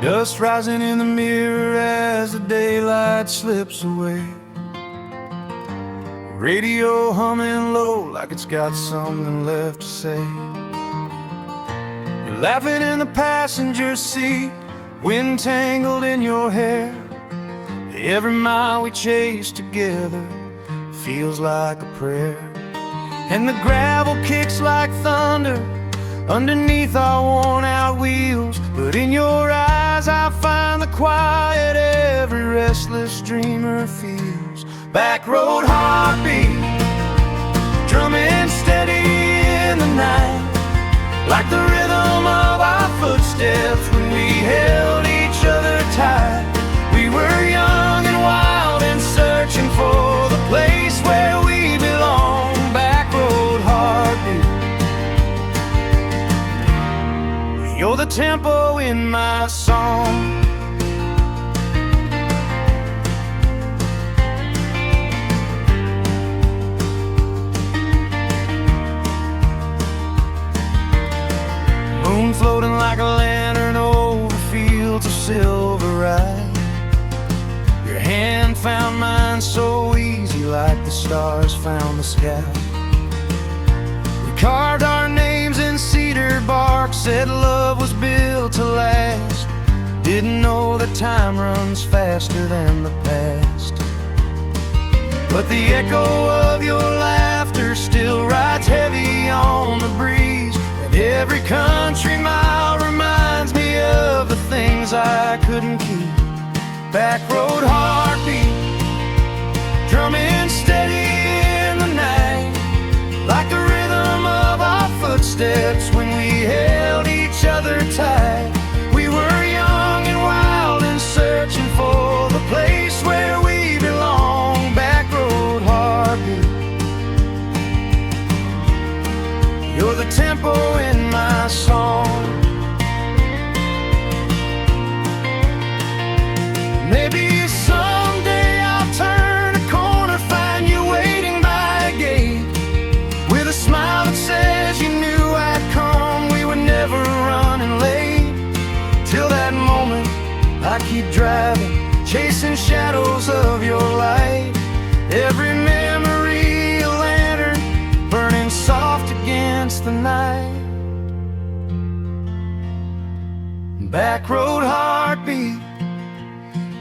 Dust rising in the mirror as the daylight slips away. Radio humming low like it's got something left to say. You're laughing in the passenger seat, wind tangled in your hair. Every mile we chase together feels like a prayer. And the gravel kicks like thunder underneath our worn out wheels. But in your eyes I find the quiet every restless dreamer feels. Back road heartbeat, drumming steady in the night, like the rhythm of our footsteps when we held each other tight. We were young and wild and searching for the place where we belong. Back road heartbeat, you're the tempo in my song. Moon floating like a lantern over fields of silver ride. Your hand found mine so easy, like the stars found the sky. We carved our names in cedar bark, said love was built to last. Didn't know that time runs faster than the past. But the echo of your laughter still rides heavy on the breeze. And every country mile reminds me of the things I couldn't keep. Back road heartbeat, drumming steady in the night, like the rhythm of our footsteps when we held each other tight. We were young and wild and searching for the place where we belong. Back road heartbeat, you're the tempo in my song. Maybe someday I'll turn a corner, find you waiting by a gate, with a smile that says you knew I'd come. We were never running late. Till that moment I keep driving, chasing shadows of your light. Every memory a lantern, burning soft against the night. Back road heartbeat,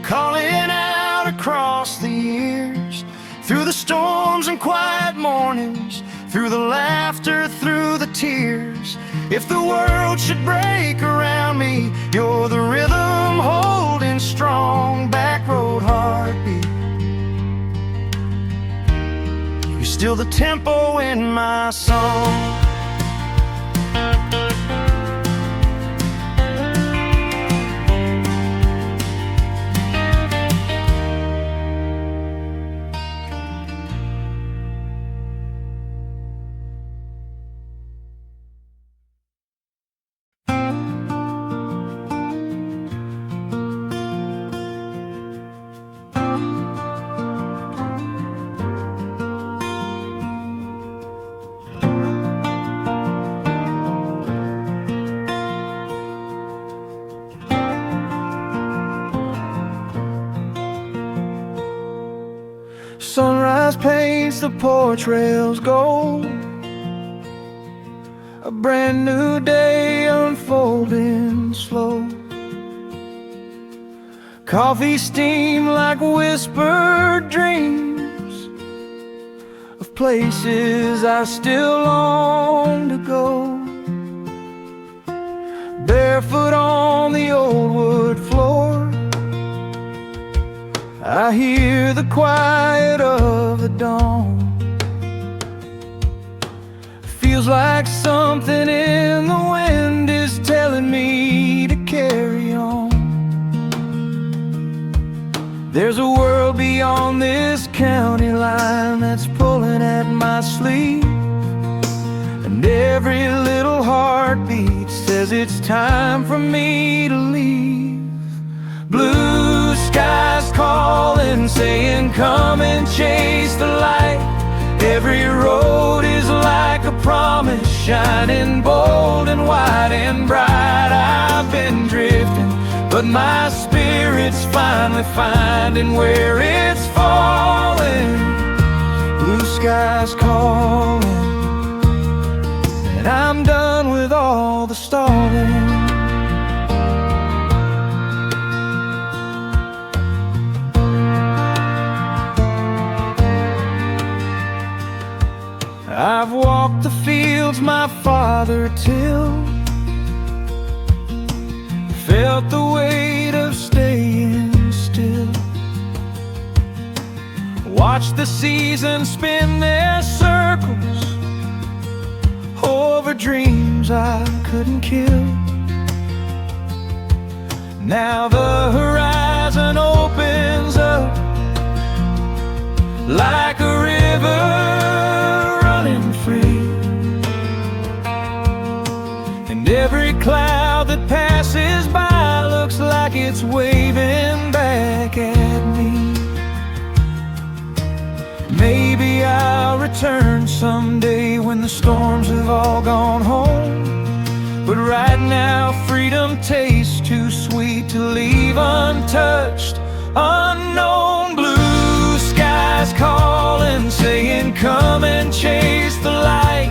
calling out across the years, through the storms and quiet mornings, through the laughter, through the tears. If the world should break around me, you're the rhythm holding strong. Back road heartbeat, you're still the tempo in my song. Sunrise paints the porch rails gold, a brand new day unfolding slow. Coffee steam like whispered dreams of places I still long to go. Barefoot on the old wood floor, I hear the quiet of the dawn. Feels like something in the wind is telling me to carry on. There's a world beyond this county line that's pulling at my sleeve, and every little heartbeat says it's time for me to leave. Blue skies calling, saying come and chase the light. Every road is like a promise, shining bold and wide and bright. I've been drifting, but my spirit's finally finding where it's falling. Blue skies calling, and I'm done with all the stalling. I've walked the fields my father tilled, felt the weight of staying still, watched the seasons spin their circles over dreams I couldn't kill. Now the horizon opens up like a river running free, and every cloud that passes by looks like it's waving back at me. Maybe I'll return someday when the storms have all gone home, but right now freedom tastes too sweet to leave untouched, unknown. Blue skies calling, saying come and chase the light.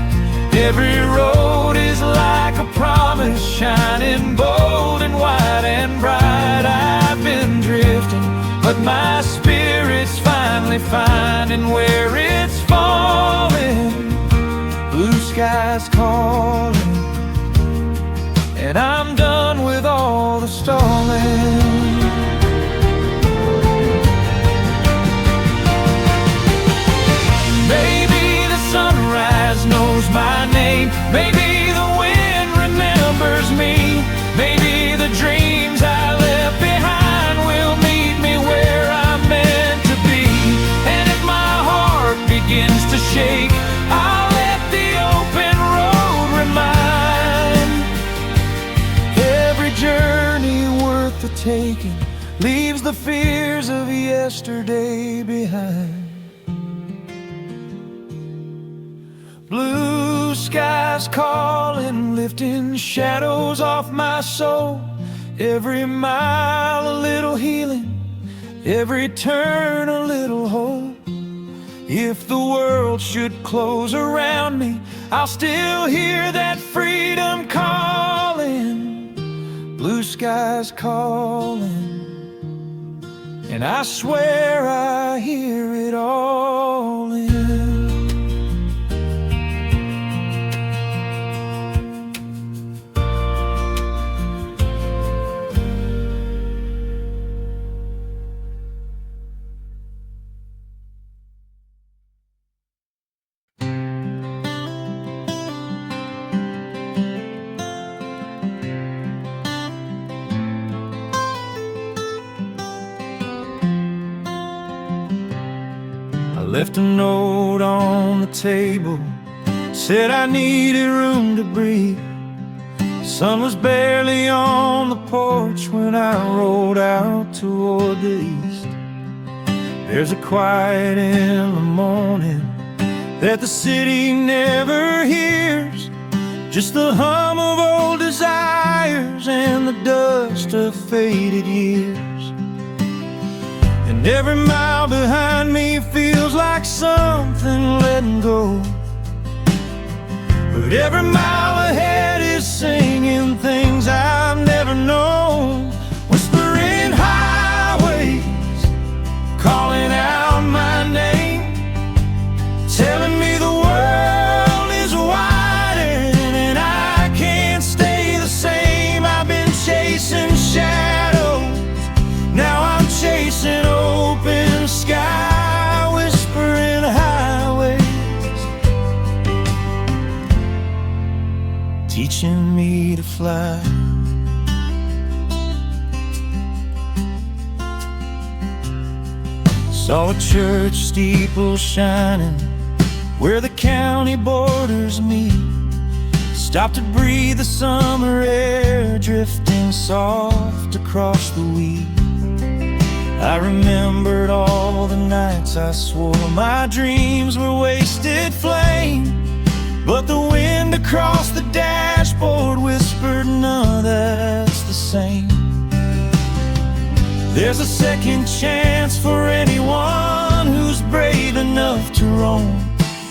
Every road is like a promise, shining bold and wide and bright. I've been drifting, but my spirit's finally finding where it's falling. Blue skies calling, and I'm done with all the stalling. Maybe the sunrise knows my name, maybe the wind remembers me, maybe the dreams I left behind will meet me where I'm meant to be. And if my heart begins to shake, I'll let the open road remind. Every journey worth the taking leaves the fears of yesterday behind. Blue skies calling, lifting shadows off my soul. Every mile a little healing, every turn a little hope. If the world should close around me, I'll still hear that freedom calling. Blue skies calling, and I swear I hear it all in. Left a note on the table, said I needed room to breathe. The sun was barely on the porch when I rolled out toward the east. There's a quiet in the morning that the city never hears, just the hum of old desires and the dust of faded years. And every mile behind me feels like something letting go, but every mile ahead is singing things I've never known. Whispering highways, calling out my name, telling me the world is widening and I can't stay the same. I've been chasing shadows, now I'm chasing open sky. Whispering highways, teaching me to fly. Saw a church steeple shining where the county borders meet. Stopped to breathe the summer air drifting soft across the wheat. I remembered all the nights I swore my dreams were wasted flame, but the wind across the dashboard whispered none of that's the same. There's a second chance for anyone who's brave enough to roam,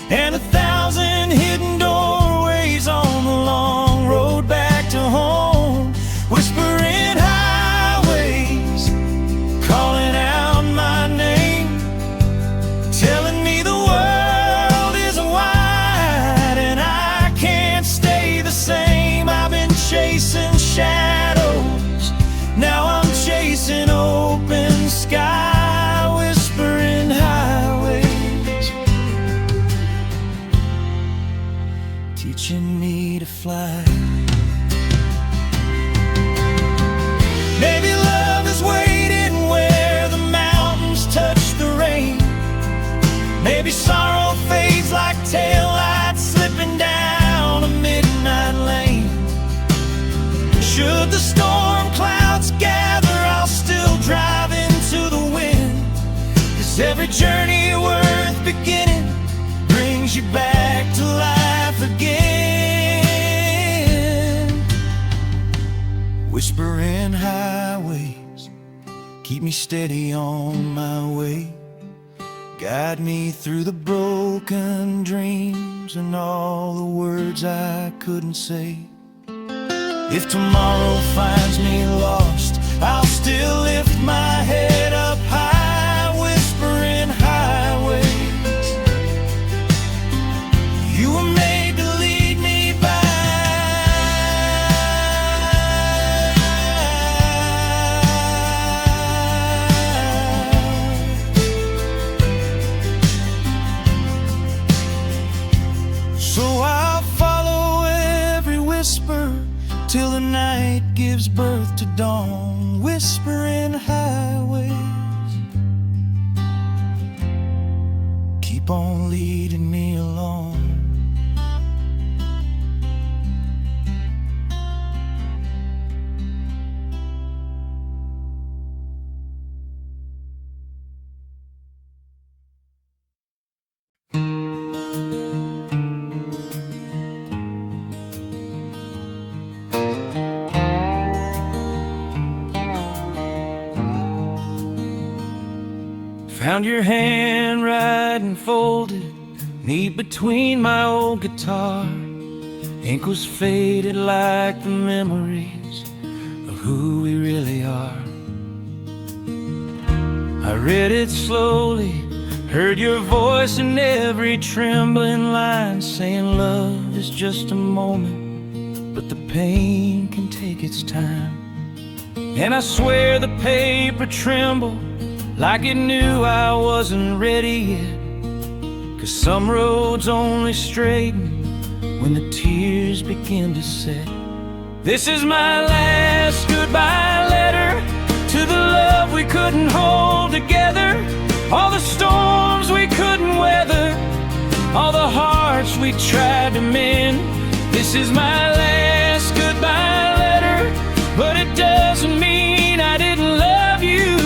and 1,000 hidden doorways on the long road back to home. Whispering highways, calling out my name, telling me the world is wide and I can't stay the same. I've been chasing shadows, now I'm chasing open sky. Whispering highways, teaching me to fly. Maybe love is waiting where the mountains touch the rain. Maybe sorrow fades like taillights slipping down a midnight lane. Should the storm clouds gather, I'll still drive into the wind, 'cause every journey worth beginning brings you back to life again. Whispering highways, keep me steady on my way. Guide me through the broken dreams and all the words I couldn't say. If tomorrow finds me lost, I'll still lift my head up high. Whispering highways, you were made to lead me by. So I'll follow every whisper till the night gives birth to dawn. Whispering highways, keep on leading me along. Found your handwriting folded neat between my old guitar. Ink was faded like the memories of who we really are. I read it slowly, heard your voice in every trembling line, saying love is just a moment, but the pain can take its time. And I swear the paper trembled like it knew I wasn't ready yet, 'cause some roads only straighten when the tears begin to set. This is my last goodbye letter to the love we couldn't hold together, all the storms we couldn't weather, all the hearts we tried to mend. This is my last goodbye letter, but it doesn't mean I didn't love you.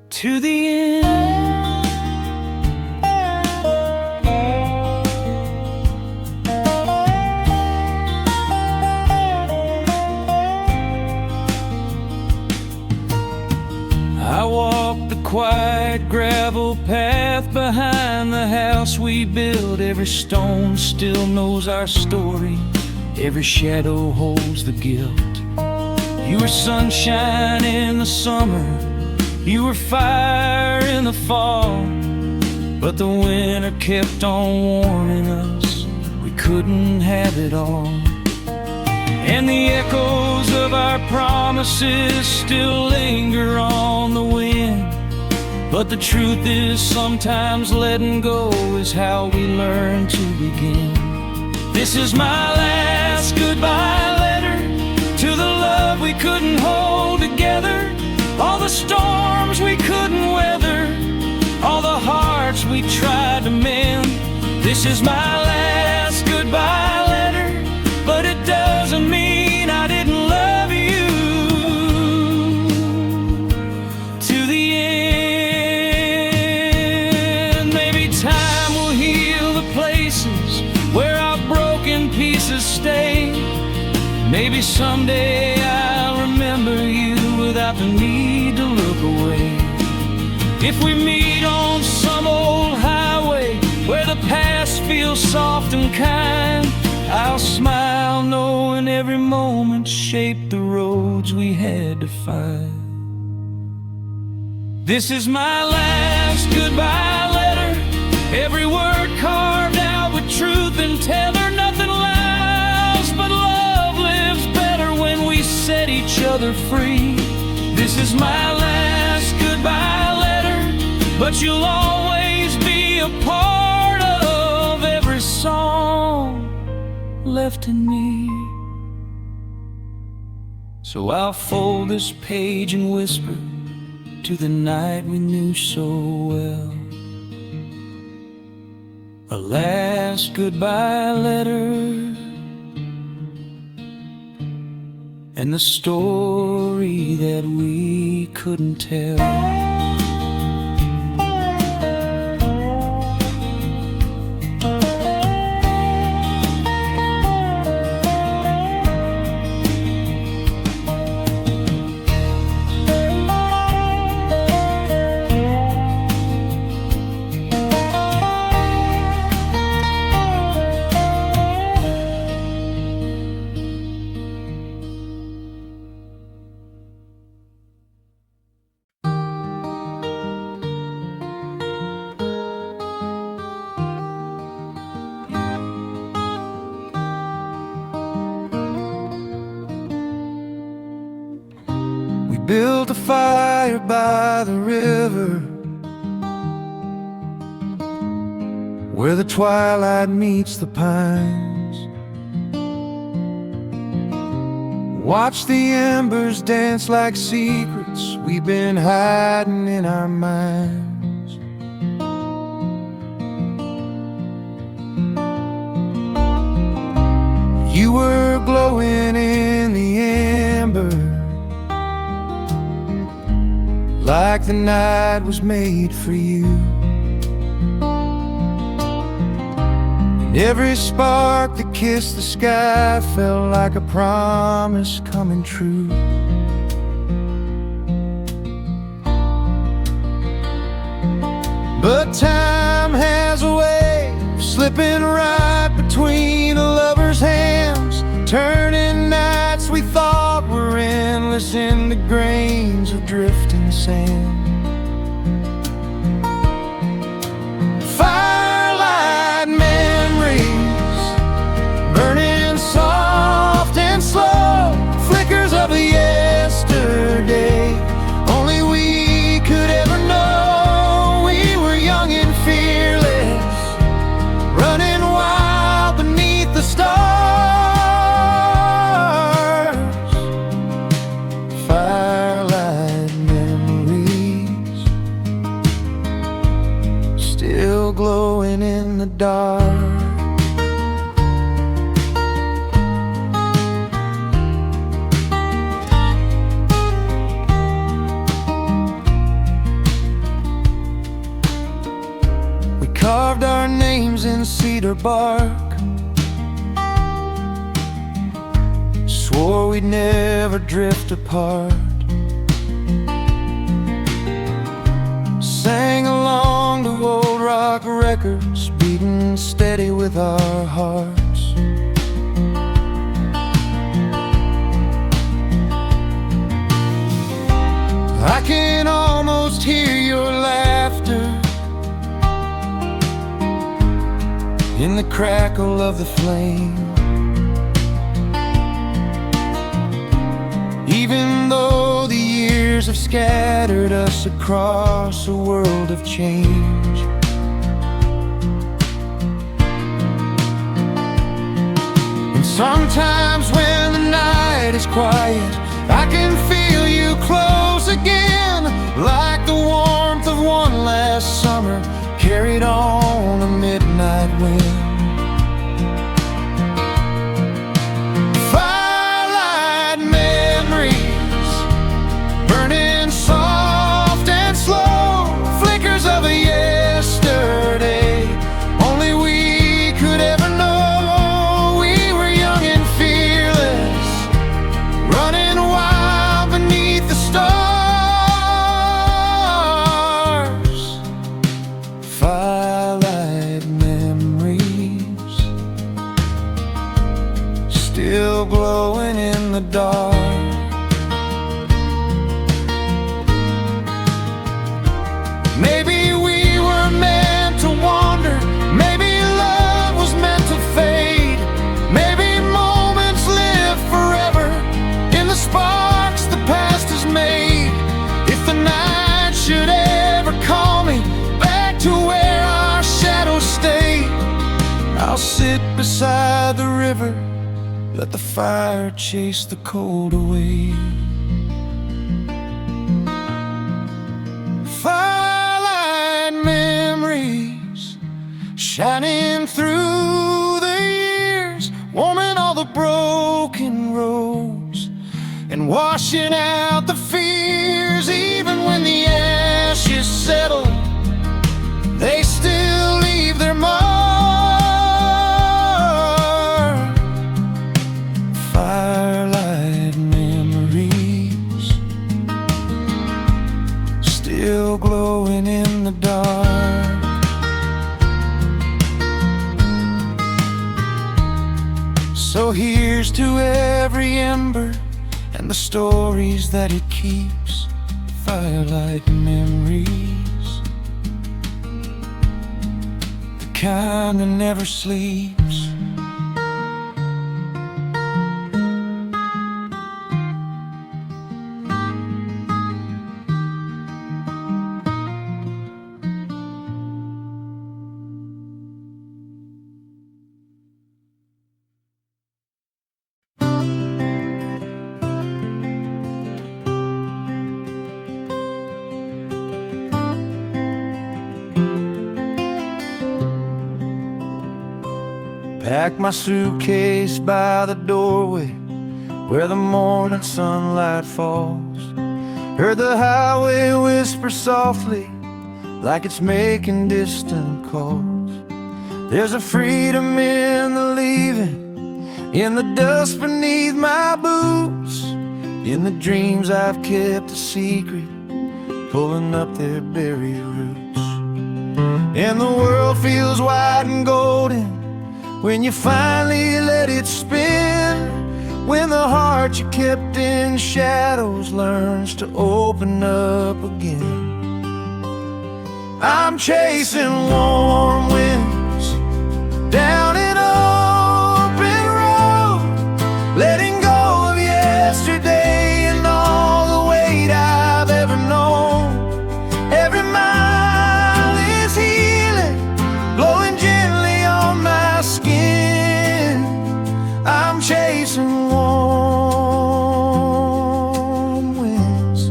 To the end. I walked the quiet gravel path behind the house we built. Every stone still knows our story, every shadow holds the guilt. You were sunshine in the summer, you were fire in the fall, but the winter kept on warming us. We couldn't have it all. And the echoes of our promises still linger on the wind. But the truth is, sometimes letting go is how we learn to begin. This is my last goodbye letter to the love we couldn't hold together, all the storms we couldn't weather, all the hearts we tried to mend. This is my last goodbye letter, but it doesn't mean I didn't love you. To the end, maybe time will heal the places where our broken pieces stay. maybe someday I'll remember you without the need to look away. If we meet on some old highway where the past feels soft and kind, I'll smile knowing every moment shaped the roads we had to find. This is my last goodbye letter, every word carved out with truth and tether. Nothing lasts, but love lives better when we set each other free. This is my last goodbye letter, but you'll always be a part of every song left in me. So I'll fold this page and whisper to the night we knew so well, a last goodbye letter, and the story that we couldn't tell. Built a fire by the river where the twilight meets the pines. Watch the embers dance like secrets we've been hiding in our minds. You were glowing in the amber, like the night was made for you. And every spark that kissed the sky felt like a promise coming true. But time has a way of slipping right between a lover's hands, turning nights we thought were endless into grains of drifting sand. Firelight memories burning soft and slow, flickers of a yesterday only we could ever know. We were young and fearless, running wild beneath the stars. Glowing in the dark. We carved our names in cedar bark, swore we'd never drift apart, sang along to old rock records, beating steady with our hearts. I can almost hear your laughter in the crackle of the flame. Even though the years have scattered us across a world of change, and sometimes when the night is quiet, I can feel you close again, like the warmth of one last summer carried on a midnight wind. Firelight memories burning soft and slow, flickers of a yesterday only we could ever know. We were young and fearless, dark. Maybe we were meant to wander, maybe love was meant to fade, maybe moments live forever in the sparks the past has made. If the night should ever call me back to where our shadows stay, I'll sit beside the river, let the fire chase the cold away. Firelight memories shining through the years, warming all the broken roads and washing out the fears. Even when the ashes settle, they still leave their mark. Firelight memories still glowing in the dark. So here's to every ember and the stories that it keeps. Firelight memories, the kind that never sleeps. Pack my suitcase by the doorway where the morning sunlight falls. Heard the highway whisper softly like it's making distant calls. There's a freedom in the leaving, in the dust beneath my boots, in the dreams I've kept a secret, pulling up their buried roots. And the world feels white and golden when you finally let it spin, when the heart you kept in shadows learns to open up again. I'm chasing warm winds down an open road, letting go of yesterday and all the weight I've ever known. Every mile is healing, blowing gently on my skin. I'm chasing warm winds,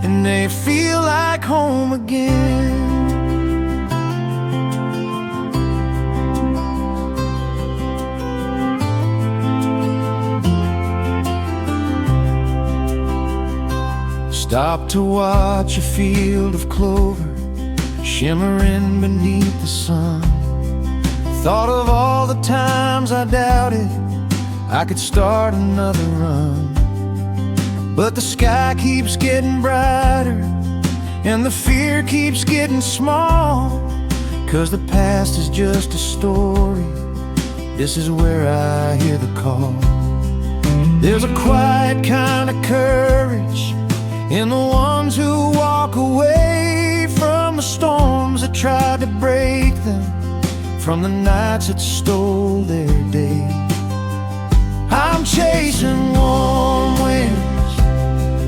and they feel like home again. Stop to watch a field of clover shimmering beneath the sun. Thought of all the times I doubted I could start another run, but the sky keeps getting brighter and the fear keeps getting small, 'cause the past is just a story, this is where I hear the call. There's a quiet kind of courage in the ones who walk away from the storms that tried to break them, from the nights that stole their day. I'm chasing warm winds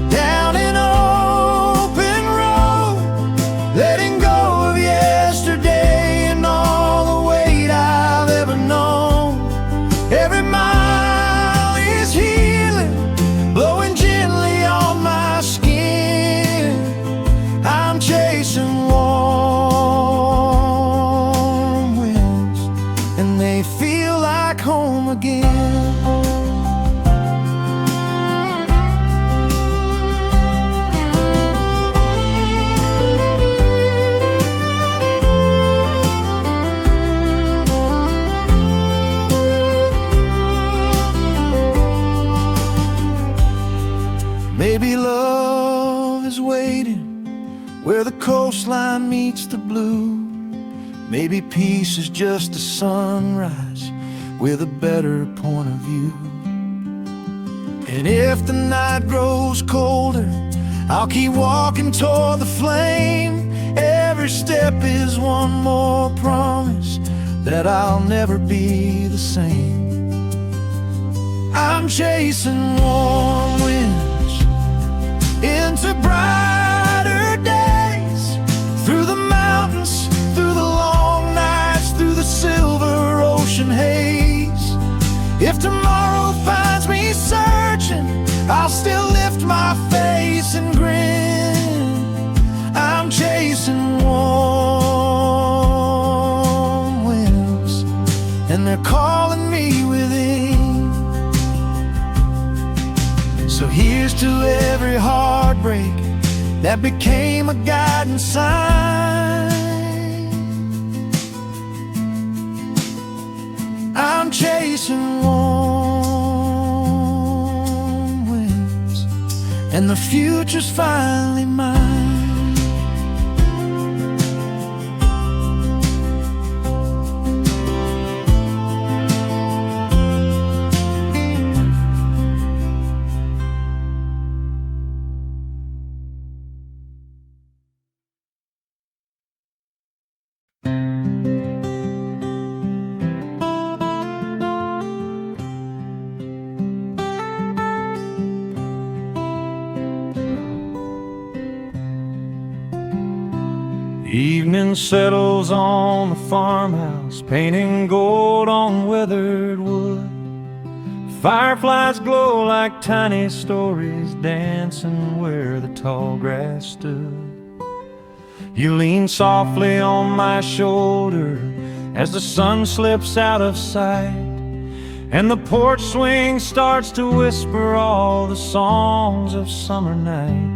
down an open road, letting go of yesterday and all the weight I've ever known. Every mile is healing, blowing gently on my skin. I'm chasing warm winds, and they feel like home again. Maybe love is waiting where the coastline meets the blue. Maybe peace is just a sunrise with a better point of view. And if the night grows colder, I'll keep walking toward the flame. Every step is one more promise that I'll never be the same. I'm chasing warm winds into brighter days, through the mountains, through the long nights, through the silver ocean haze. If tomorrow finds me searching, I'll still lift my face and grin. I'm chasing warm winds, and they're calling me within. So here's to every heartbreak that became a guiding sign. I'm chasing warm winds, and the future's finally mine. Evening settles on the farmhouse, painting gold on weathered wood. Fireflies glow like tiny stories, dancing where the tall grass stood. You lean softly on my shoulder as the sun slips out of sight, and the porch swing starts to whisper all the songs of summer nights.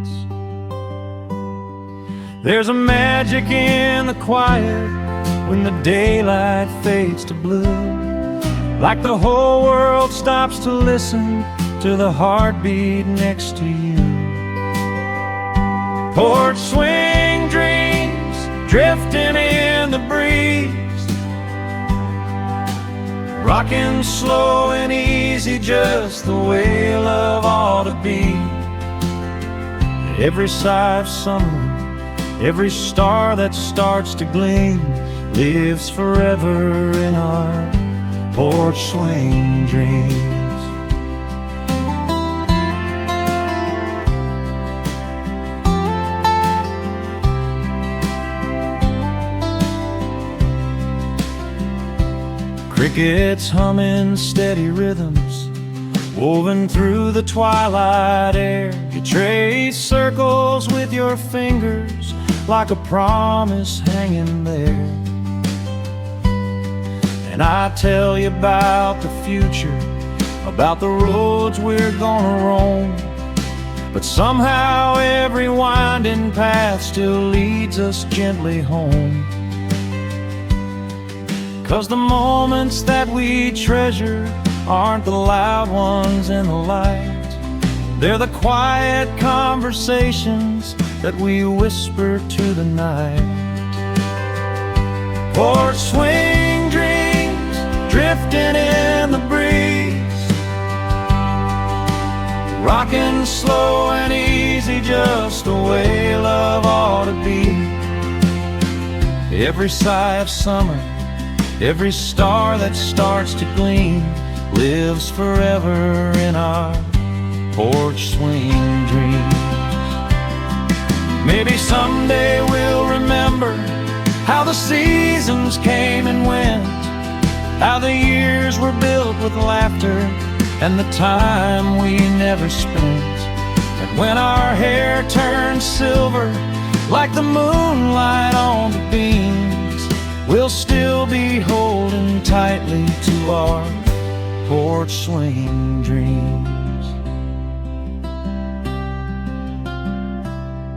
There's a magic in the quiet when the daylight fades to blue, like the whole world stops to listen to the heartbeat next to you. Porch swing dreams drifting in the breeze, rocking slow and easy, just the way love ought to be. Every sigh of summer, every star that starts to gleam, lives forever in our porch swing dreams. Crickets humming steady rhythms, woven through the twilight air. You trace circles with your fingers, like a promise hanging there. And I tell you about the future, about the roads we're gonna roam, but somehow every winding path still leads us gently home. 'Cause the moments that we treasure aren't the loud ones in the light, they're the quiet conversations that we whisper to the night. Porch swing dreams drifting in the breeze, rocking slow and easy, just the way love ought to be. Every sigh of summer, every star that starts to gleam, lives forever in our porch swing dreams. Maybe someday we'll remember how the seasons came and went, how the years were built with laughter and the time we never spent. And when our hair turns silver like the moonlight on the beams, we'll still be holding tightly to our porch swing dreams.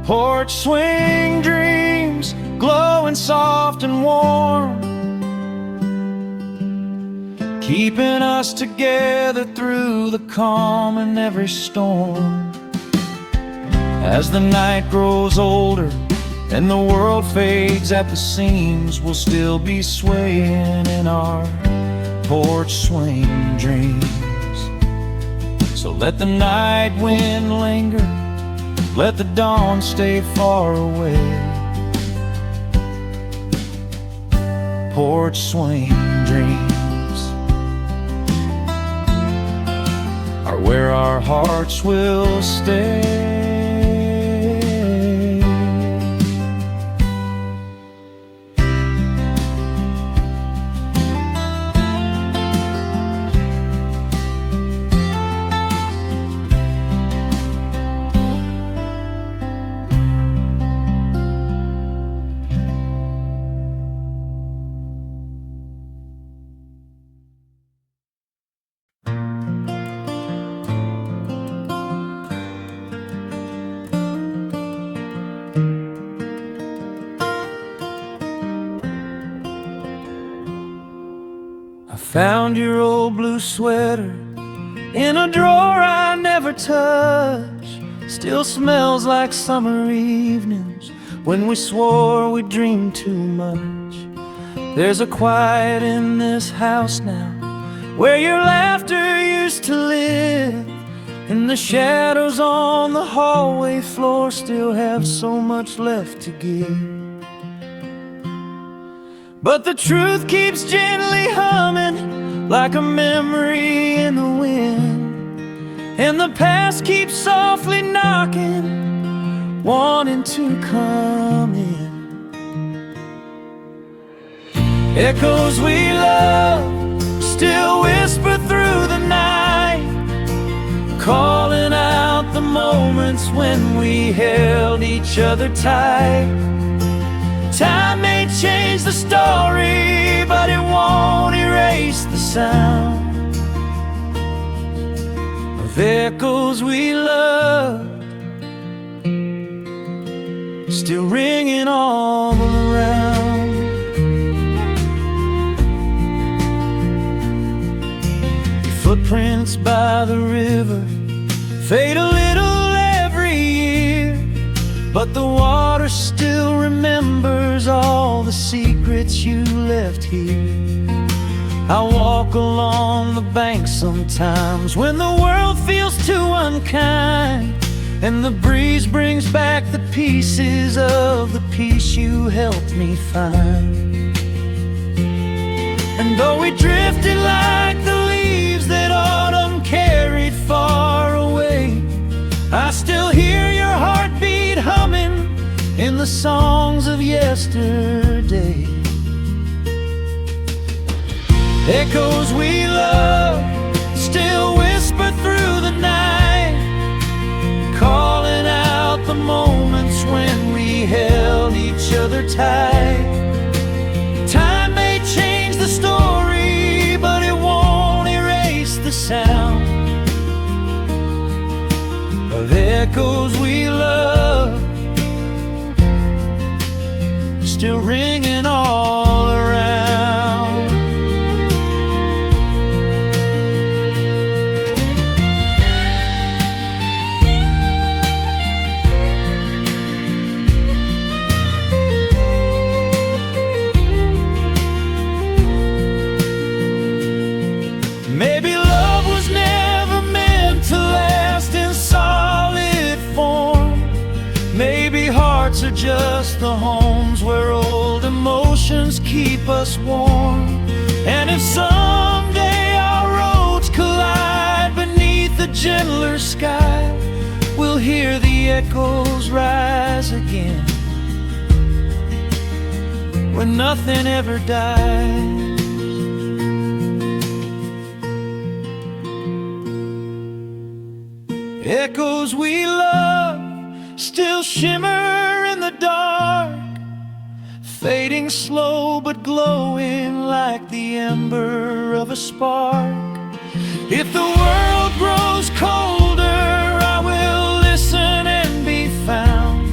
Porch swing dreams, glowing soft and warm, keeping us together through the calm and every storm. As the night grows older and the world fades at the seams, we'll still be swaying in our porch swing dreams. So let the night wind linger, let the dawn stay far away. Porch swing dreams are where our hearts will stay. Found your old blue sweater in a drawer I never touch. Still smells like summer evenings when we swore we dreamed too much. There's a quiet in this house now where your laughter used to live, and the shadows on the hallway floor still have so much left to give. But the truth keeps gently humming like a memory in the wind, and the past keeps softly knocking, wanting to come in. Echoes we love still whisper through the night, calling out the moments when we held each other tight. Time may change the story, but it won't erase the sound of echoes we love, still ringing all around. Your footprints by the river fade a little every year, but the water still remembers all the secrets you left here. I walk along the bank sometimes when the world feels too unkind, and the breeze brings back the pieces of the peace you helped me find. And though we drifted like the leaves that autumn carried far away, I still hear your heartbeat humming in the songs of yesterday. Echoes we love still whisper through the night, calling out the moments when we held each other tight. Time may change the story, but it won't erase the sound of echoes we love, still ringing all around. Maybe love was never meant to last in solid form. Maybe hearts are just the homes where old emotions keep us warm. And if someday our roads collide beneath a gentler sky, we'll hear the echoes rise again, where nothing ever dies. Echoes we love still shimmer in the dark, fading slow but glowing like the ember of a spark. If the world grows colder, I will listen and be found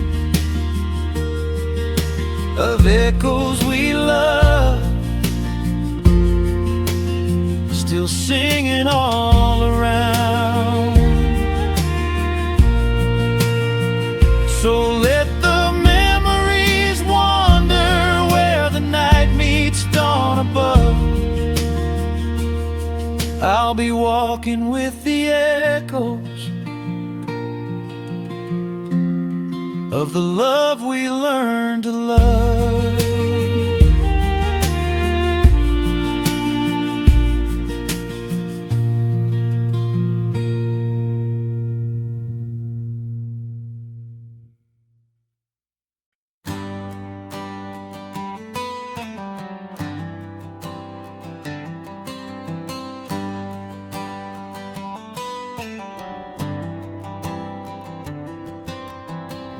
of echoes we love, still singing all around. So let the memories wander where the night meets dawn above, I'll be walking with the echoes of the love we learned to love.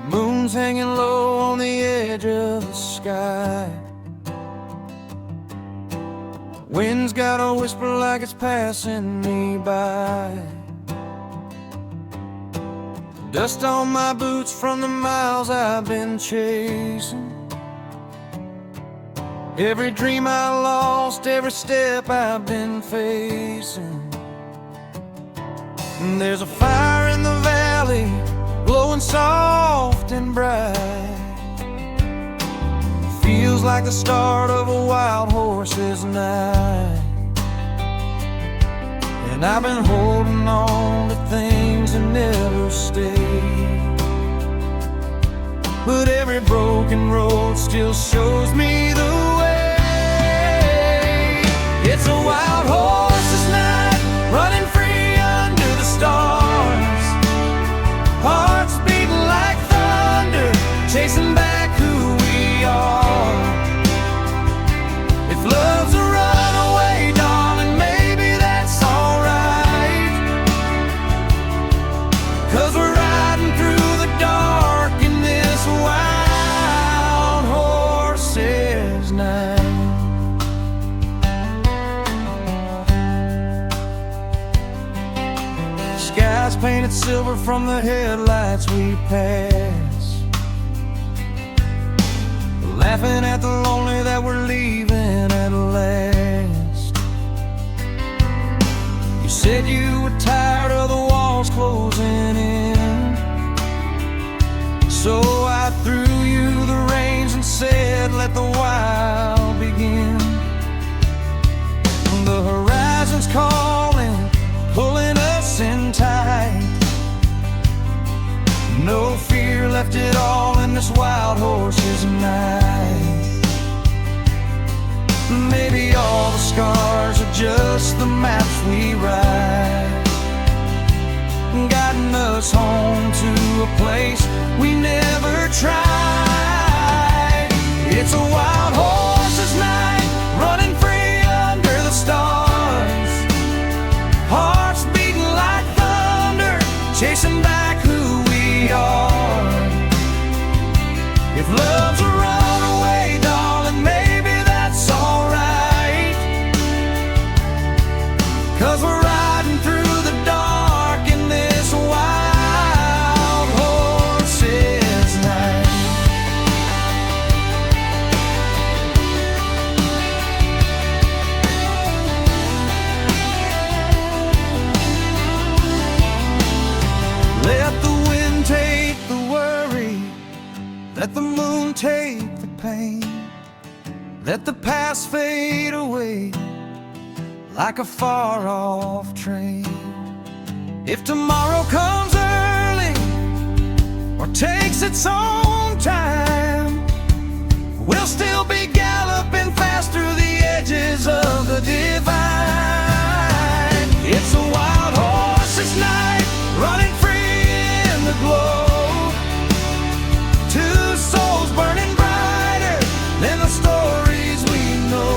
Moon's hanging low on the edge of the sky. Wind's got a whisper like it's passing me by. Dust on my boots from the miles I've been chasing. Every dream I lost, every step I've been facing. And there's a fire in the valley, glowing soft and bright. Feels like the start of a wild horse's night. And I've been holding on to things that never stay, but every broken road still shows me the way. It's a wild horse's night, running free under the stars. Hearts beating like thunder, chasing back who we are. If love's a runaway, darling, maybe that's alright. 'Cause we're riding through the dark in this wild horse's night. Skies painted silver from the headlights we pass, laughing at the lonely that we're leaving at last. You said you were tired of the walls closing in, so I threw you the reins and said, let the wild begin. The horizon's calling, pulling us in tight. No fear left at all in this wild horse's night. Maybe all the scars are just the maps we ride, guiding us home to a place we never tried. It's a wild horse's night, running free under the stars. Hearts beating like thunder, chasing back who we are. If love's a runaway, darling, maybe that's alright. 'Cause we're riding through the dark in this wild horse's night. Let the wind take the worry, let the moon take the pain. Let the past fade away like a far-off train. If tomorrow comes early or takes its own time, we'll still be galloping fast through the edges of the divine. It's a wild horse's night, running free in the glow. Two souls burning brighter than the stories we know.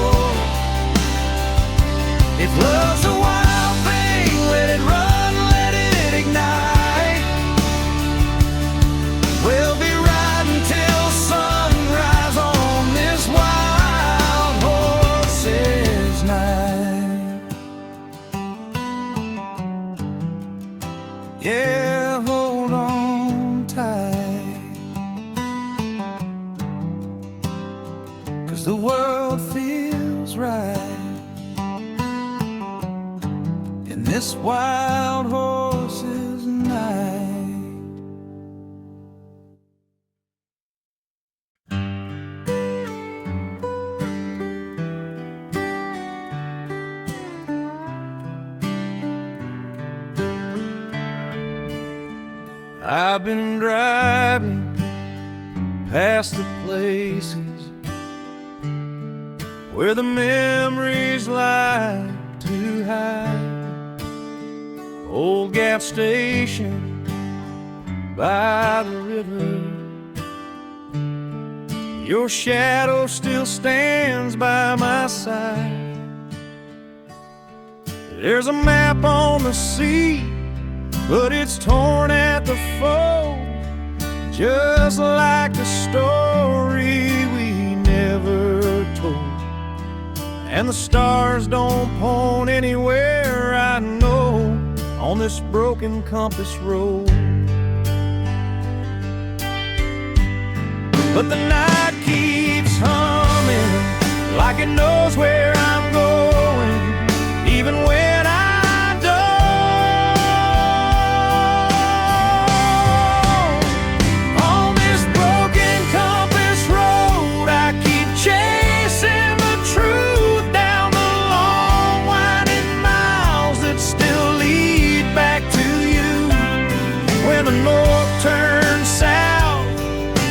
If love's a wild thing, let it run, let it ignite. We'll be riding till sunrise on this wild horse's night. Yeah, hold on tight, 'cause the world feels right in this wild horse's night. I've been driving past the places where the memories like to hide. Old gas station by the river, your shadow still stands by my side. There's a map on the sea, but it's torn at the fold, just like the story we never told. And the stars don't point anywhere, I know, on this broken compass road. But the night keeps humming like it knows where I'm going, even when I don't. On this broken compass road, I keep chasing the truth down the long winding miles that still lead back to you. When the north turns south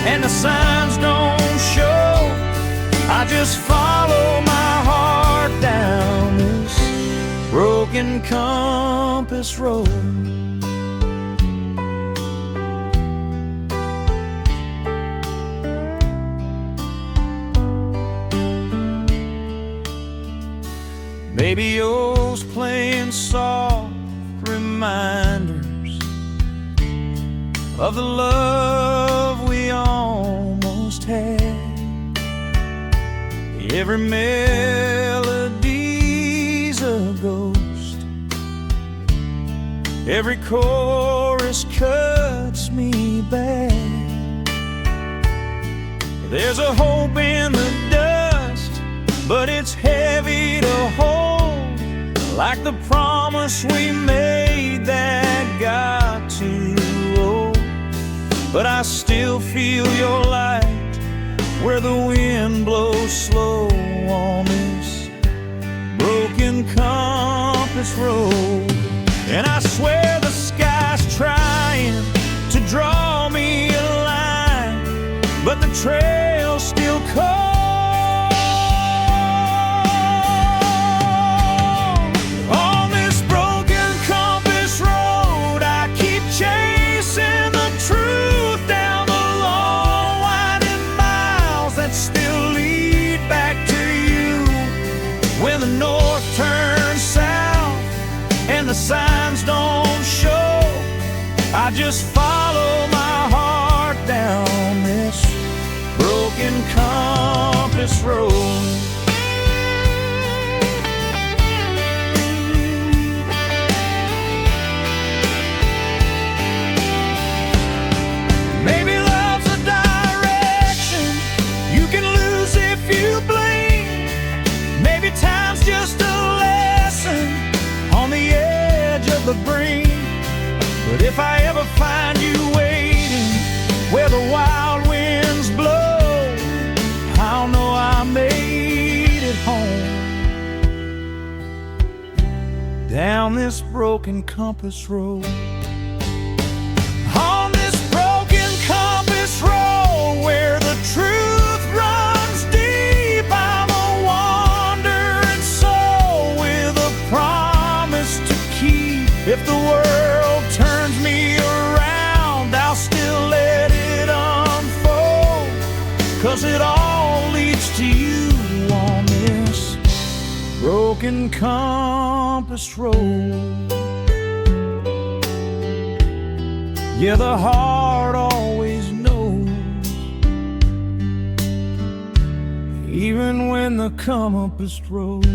and the signs don't show, I just follow my heart down this broken compass road. Radios playing soft reminders of the love we almost had. Every melody's a ghost, every chorus cuts me back. There's a hope in the dust, but it's heavy to hold, like the promise we made that got too old. But I still feel your light where the wind blows slow on this broken compass road. And I swear the sky's trying to draw me a line, but the trail's still cold. On this broken compass road, I keep chasing the truth down the long winding miles that still lead back to you. When the north turns south and the signs don't show, I just follow my heart down this broken compass road. Maybe love's a direction you can lose if you blink. Maybe time's just a lesson on the edge of the brink. But if I ever find you waiting where the wild winds blow, I'll know I made it home. Down this broken compass road. On this broken compass road where the truth runs deep, I'm a wandering soul with a promise to keep. If the world turns me around, I'll still let it unfold, 'cause it all leads to you on this broken compass road. Yeah, the heart always knows, even when the compass road.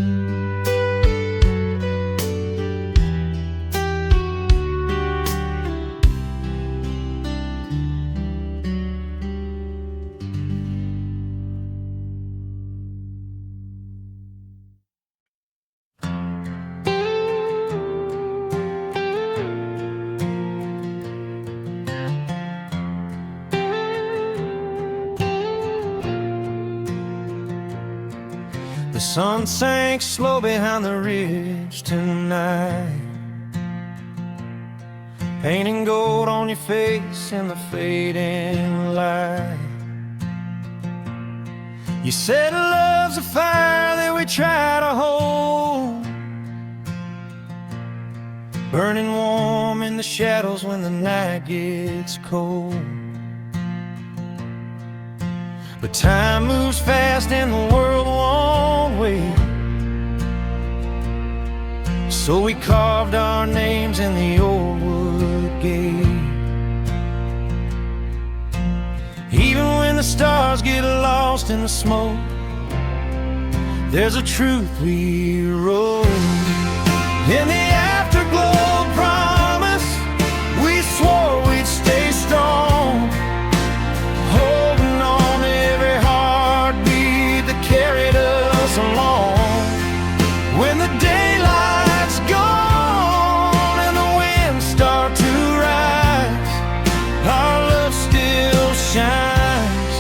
The sun sank slow behind the ridge tonight. painting gold on your face in the fading light. You said love's a fire that we try to hold, burning warm in the shadows when the night gets cold. But time moves fast and the world won't wait, so we carved our names in the old wood gate. Even when the stars get lost in the smoke, there's a truth we wrote. In the afterglow promise, we swore we'd stay strong, holding on to every heartbeat that carried us along. When the daylight's gone and the winds start to rise, our love still shines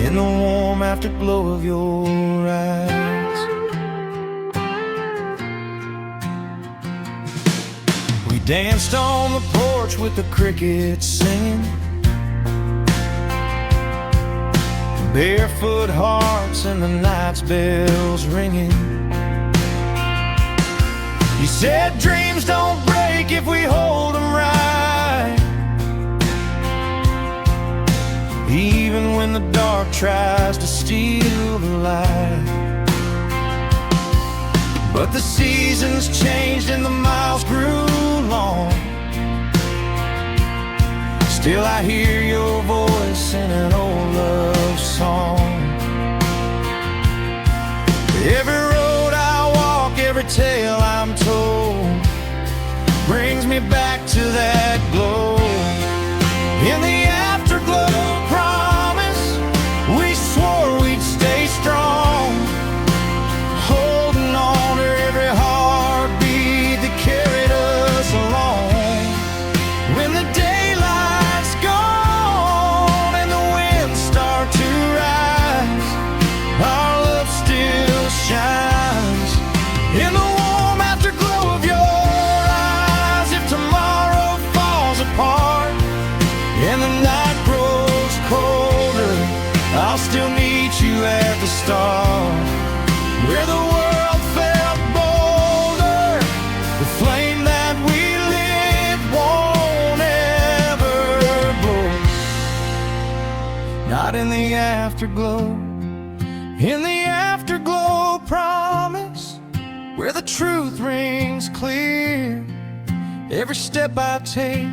in the warm afterglow of your eyes. We danced on the porch with the crickets singing, barefoot hearts and the night's bells ringing. You said dreams don't break if we hold them right, even when the dark tries to steal the light. But the seasons changed and the miles grew long, still I hear your voice in an old love song. Every road I walk, every tale I'm told, brings me back to that glow. In the afterglow promise, we swore we'd stay strong, holding on to every heartbeat that carried us along. When the daylight's gone and the winds start to rise, our love still shines in the warm afterglow of your eyes. If tomorrow falls apart and the night grows colder, I'll still meet you at the start, where the world felt bolder. The flame that we lit won't ever blow, not in the afterglow. In the afterglow promise, where the truth rings clear, every step I take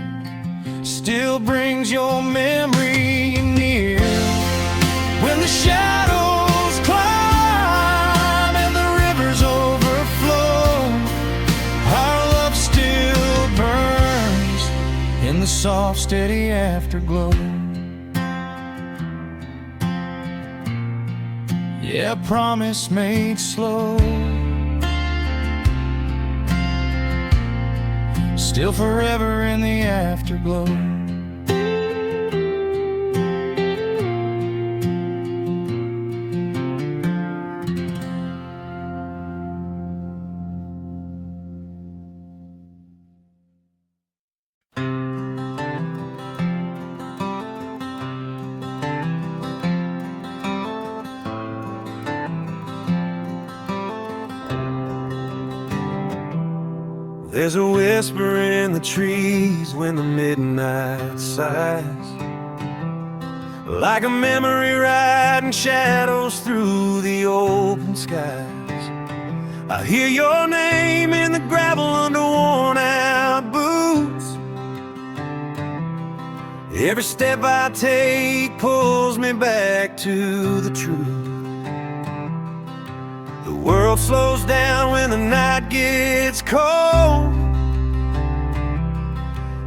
still brings your memory near. When the shadows climb and the rivers overflow, our love still burns in the soft, steady afterglow. Yeah, promise made slow, still forever in the afterglow. There's a whisper in the trees when the midnight sighs, like a memory riding shadows through the open skies. I hear your name in the gravel under worn out boots. Every step I take pulls me back to the truth. The world slows down when the night gets cold,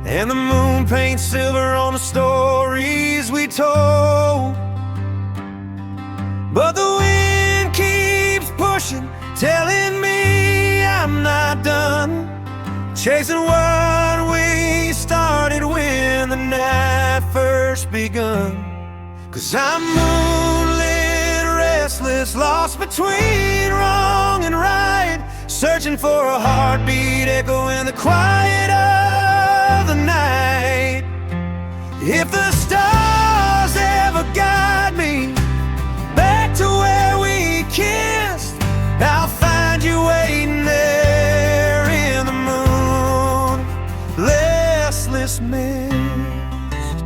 and the moon paints silver on the stories we told. But the wind keeps pushing, telling me I'm not done, chasing what we started when the night first begun. 'Cause I'm moonlit, restless, lost between wrong and right, searching for a heartbeat echo in the quiet of the night. If the stars ever guide me back to where we kissed, I'll find you waiting there in the moon, restless mist.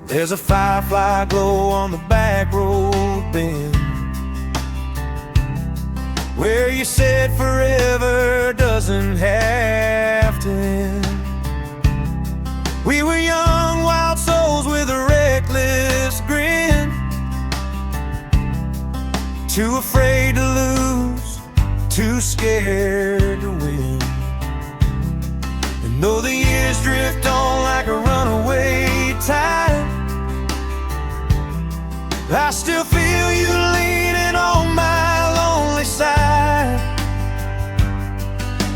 There's a firefly glow on the back road bend, where you said forever doesn't have to end. We were young, wild souls with a reckless grin, too afraid to lose, too scared to win. And though the years drift on like a runaway tide, I still feel you leaning on my lonely side.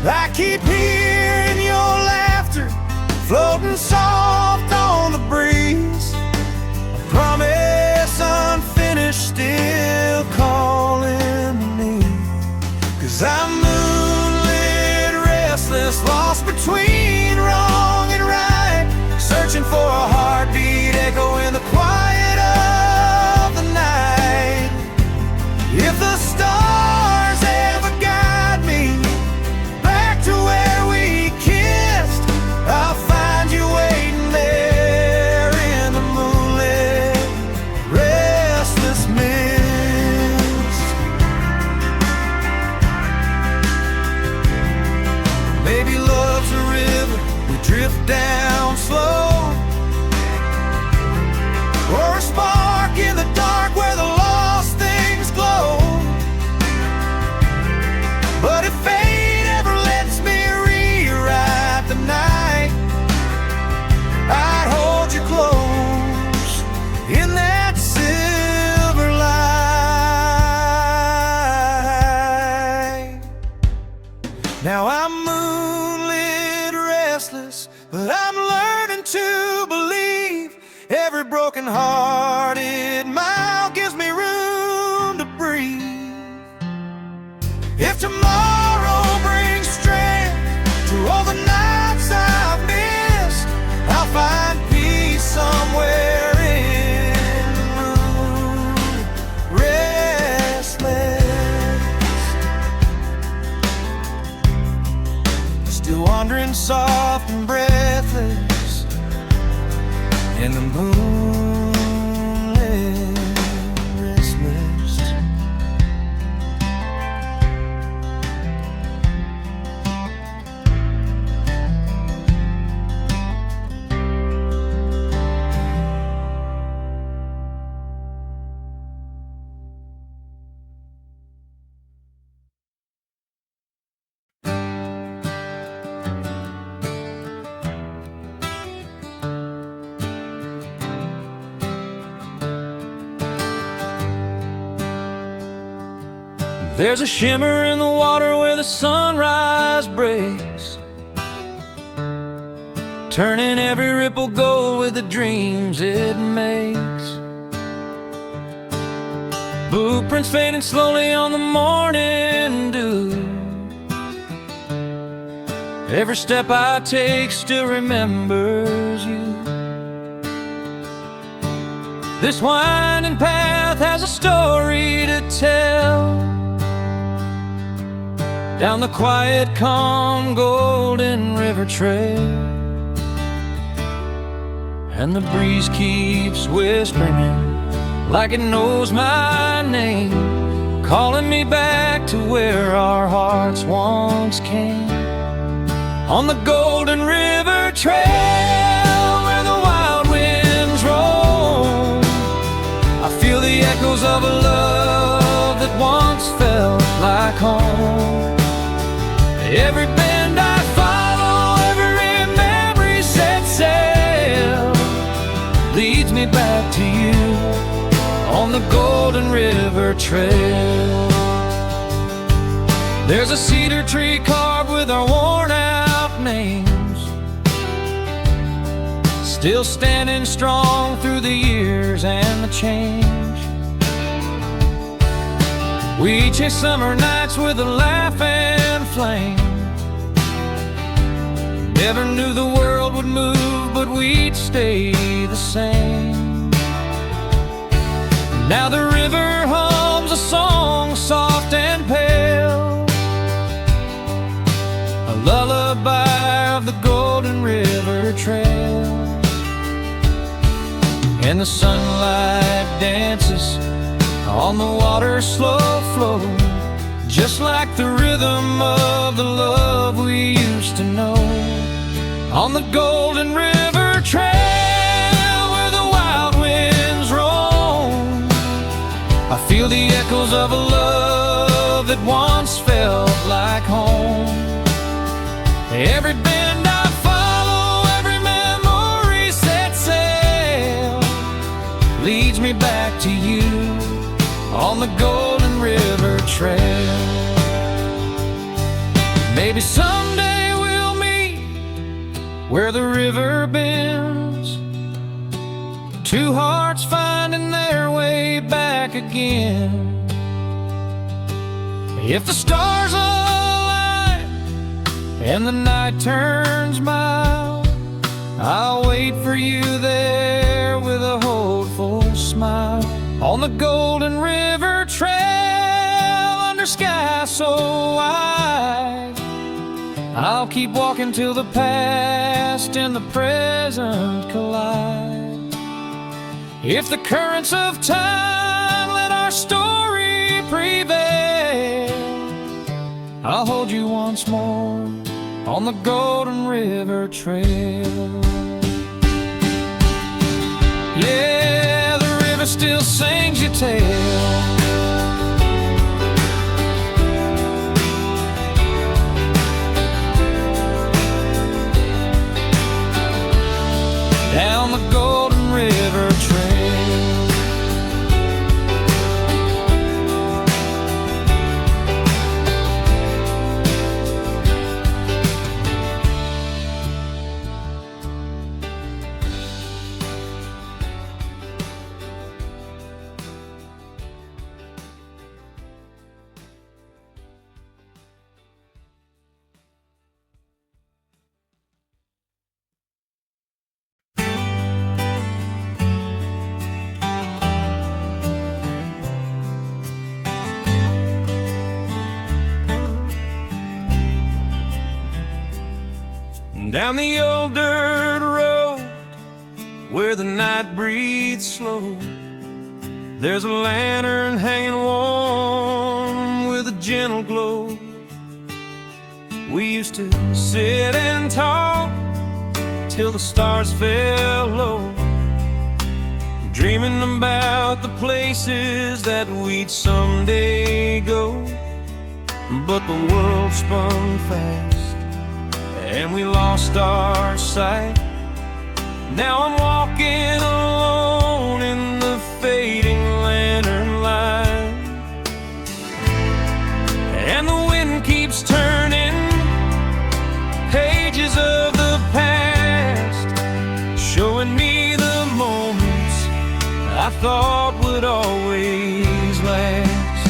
I keep hearing your laughter floating soft on the breeze. A promise unfinished still calling me. 'Cause I'm moonlit, restless, lost between wrong and right, searching for a heartbeat echo in the quiet of the night. If the stars ever guide me back to where we kissed, I'll find you waiting there in the moonlit, restless mist. Maybe love's a river we drift down slow, or a spark in the dark where the lost things glow. But if fate ever lets me rewrite the night, I'd hold you close in that silver light. Now I'm moonlit, restless, but I'm learning to believe. Every broken-hearted mile gives me room to breathe. If tomorrow brings strength to all the nights I've missed, I'll find peace somewhere in the moon, restless. Still wandering soft and breathless in the moonlit, restless. There's a shimmer in the water where the sunrise breaks, turning every ripple gold with the dreams it makes. Blueprints fading slowly on the morning dew. Every step I take still remembers you. This winding path has a story to tell, down the quiet, calm, golden river trail. And the breeze keeps whispering like it knows my name, calling me back to where our hearts once came. On the golden river trail where the wild winds roll, I feel the echoes of a love that once felt like home. Every bend I follow, every memory set sail, leads me back to you on the golden river trail. There's a cedar tree carved with our worn out names, still standing strong through the years and the change. We chase summer nights with a laugh and flame. Never knew the world would move, but we'd stay the same. Now the river hums a song soft and pale, a lullaby of the Golden River Trail. And the sunlight dances on the water's slow flow, just like the rhythm of the love we used to know. On the Golden River Trail, where the wild winds roam, I feel the echoes of a love that once felt like home. Every bend I follow, every memory set sail, leads me back to you on the Golden River Trail. Maybe someday we'll meet where the river bends, two hearts finding their way back again. If the stars align and the night turns mild, I'll wait for you there with a hopeful smile. On the Golden River Trail, under sky so wide, I'll keep walking till the past and the present collide. If the currents of time let our story prevail, I'll hold you once more on the Golden River Trail. Yeah, the river still sings your tale. Down the Golden River Trail. Down the old dirt road where the night breathes slow, there's a lantern hanging warm with a gentle glow. We used to sit and talk till the stars fell low, dreaming about the places that we'd someday go. But the world spun fast and we lost our sight. Now I'm walking alone in the fading lantern light, and the wind keeps turning pages of the past, showing me the moments I thought would always last.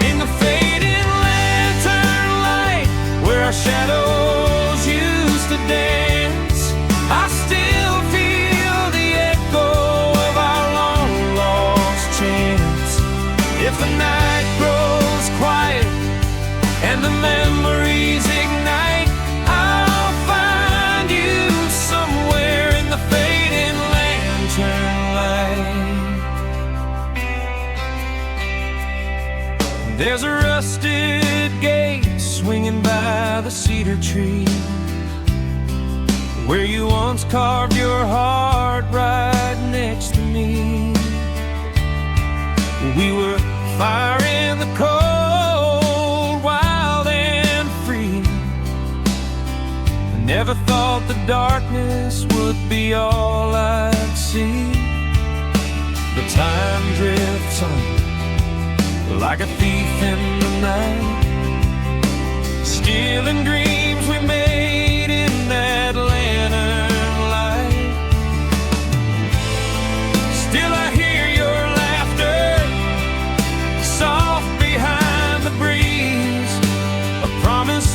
In the fading lantern light, where our shadows used to dance, I still feel the echo of our long lost chance. If the night grows quiet and the memories ignite, I'll find you somewhere in the fading lantern light. There's a rusted gate swinging by the cedar tree, where you once carved your heart right next to me. We were fire in the cold, wild and free. I never thought the darkness would be all I'd see. But time drifts on like a thief in the night, stealing dreams we made in that lantern light. Still I hear your laughter, soft behind the breeze, a promise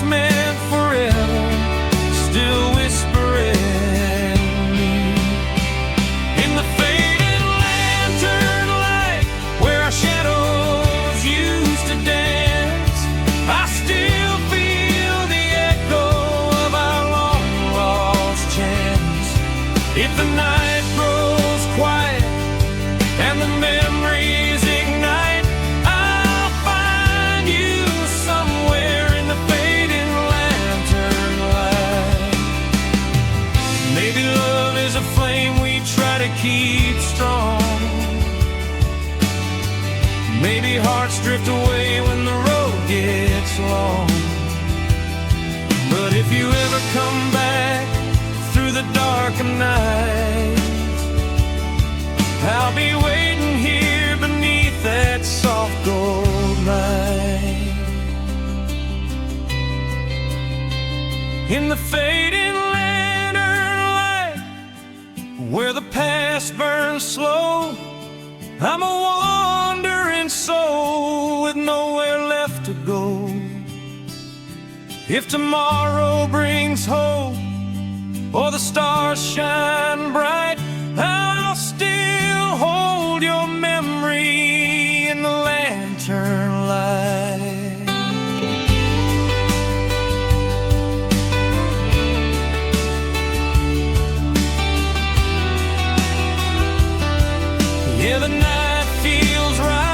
If the night grows quiet and the memories ignite, I'll find you somewhere in the fading lantern light. Maybe love is a flame we try to keep strong. Maybe hearts drift away when the road gets long. But if you ever come back through the dark of night, I'll be waiting here beneath that soft gold light. In the fading lantern light, where the past burns slow, I'm a wandering soul with nowhere left to go. If tomorrow brings hope or the stars shine bright, I'll still hold your memory in the lantern light. Yeah, the night feels right.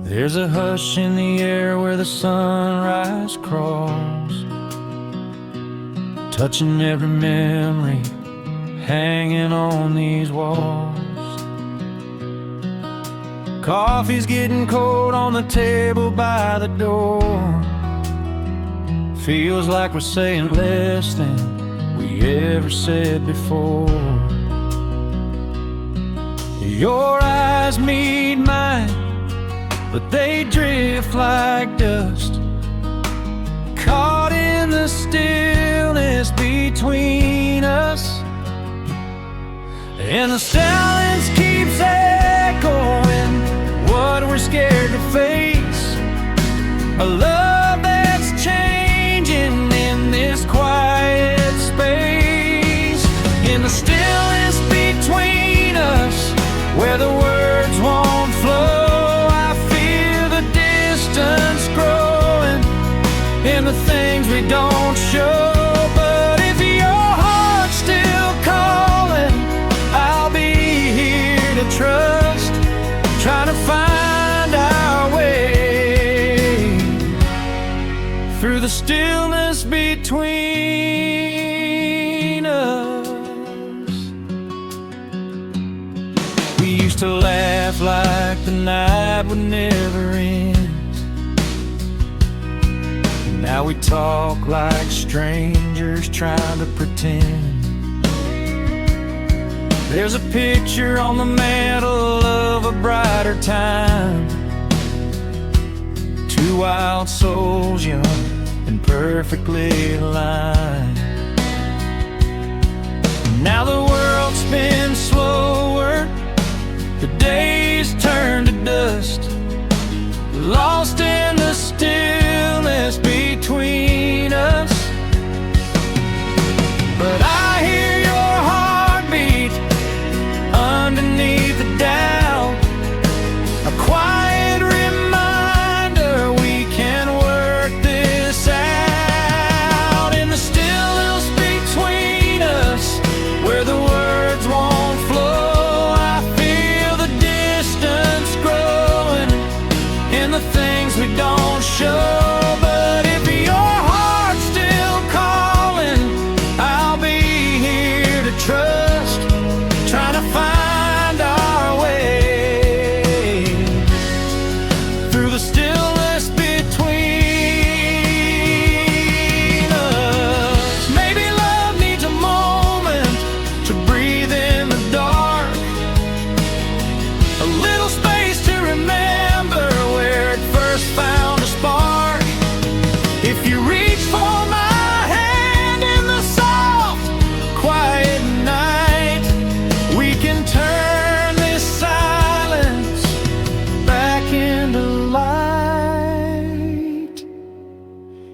There's a hush in the air where the sunrise crawls, touching every memory hanging on these walls. Coffee's getting cold on the table by the door. Feels like we're saying less than we ever said before. Your eyes meet mine, but they drift like dust, caught in the stillness between us. And the silence keeps echoing what we're scared to face, a love that's changing in this quiet space. In the stillness between us, where the words won't flow, growing in the things we don't show. But if your heart's still calling, I'll be here to trust, trying to find our way through the stillness between us. We used to laugh like the night would never end. Now we talk like strangers trying to pretend. There's a picture on the mantle of a brighter time, two wild souls young and perfectly aligned. Now the world spins slower, the days turn to dust, lost in the stillness between us. But I hear your heartbeat underneath the doubt, a quiet reminder we can work this out. In the stillness between us, where the words won't flow, I feel the distance growing in the things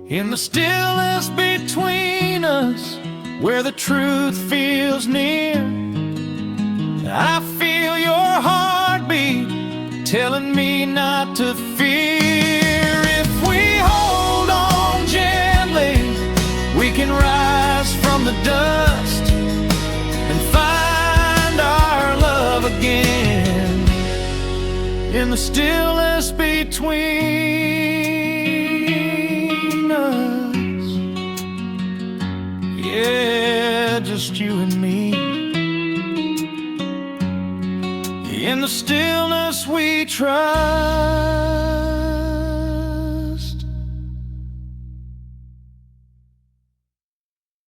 In the stillness between us, where the truth feels near, I feel your heartbeat telling me not to fear. If we hold on gently, we can rise from the dust and find our love again. In the stillness between us, yeah, just you and me. In the stillness we try